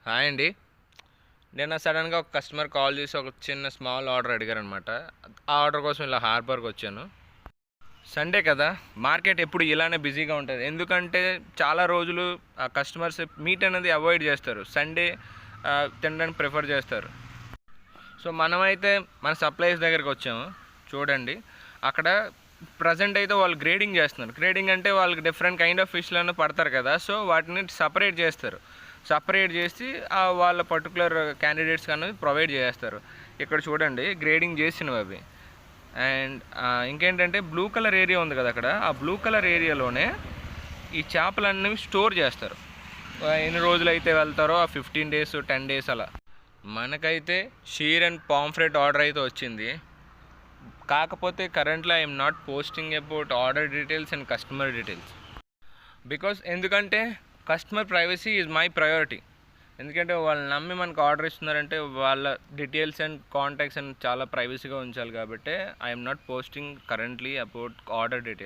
Hi అండి. నిన్న సడన్గా ఒక కస్టమర్ కాల్ చేసి ఒక చిన్న స్మాల్ ఆర్డర్ అడిగారనమాట. ఆ ఆర్డర్ కోసం ఇలా హార్బర్కి వచ్చాను. సండే కదా, మార్కెట్ ఎప్పుడు ఇలానే బిజీగా ఉంటుంది. ఎందుకంటే చాలా రోజులు ఆ కస్టమర్స్ మీట్ అనేది అవాయిడ్ చేస్తారు. సండే తినడానికి ప్రిఫర్ చేస్తారు. సో మనమైతే మన సప్లైస్ దగ్గరికి వచ్చాము. చూడండి, అక్కడ ప్రజెంట్ అయితే వాళ్ళు గ్రేడింగ్ చేస్తున్నారు. గ్రేడింగ్ అంటే వాళ్ళకి డిఫరెంట్ కైండ్ ఆఫ్ ఫిష్లను పడతారు కదా, సో వాటిని సపరేట్ చేస్తారు. సపరేట్ చేసి వాళ్ళ పర్టికులర్ క్యాండిడేట్స్ అనేది ప్రొవైడ్ చేస్తారు. ఇక్కడ చూడండి, గ్రేడింగ్ చేసినవి అవి. అండ్ ఇంకేంటంటే బ్లూ కలర్ ఏరియా ఉంది కదా, అక్కడ ఆ బ్లూ కలర్ ఏరియాలోనే ఈ చేపలన్నీ స్టోర్ చేస్తారు. ఎన్ని రోజులు అయితే వెళ్తారో ఆ 15 days 10 days అలా. మనకైతే షీర్ అండ్ పాంఫ్రెట్ ఆర్డర్ అయితే వచ్చింది. కాకపోతే currently I'm not posting about order details and customer details. ఎందుకంటే customer privacy is my priority. ఎందుకంటే వాళ్ళు నమ్మి మనకు ఆర్డర్ ఇస్తున్నారంటే వాళ్ళ డీటెయిల్స్ అండ్ కాంటాక్ట్స్ అండ్ చాలా ప్రైవసీగా ఉంచాలి. కాబట్టి I'm not posting currently about order details.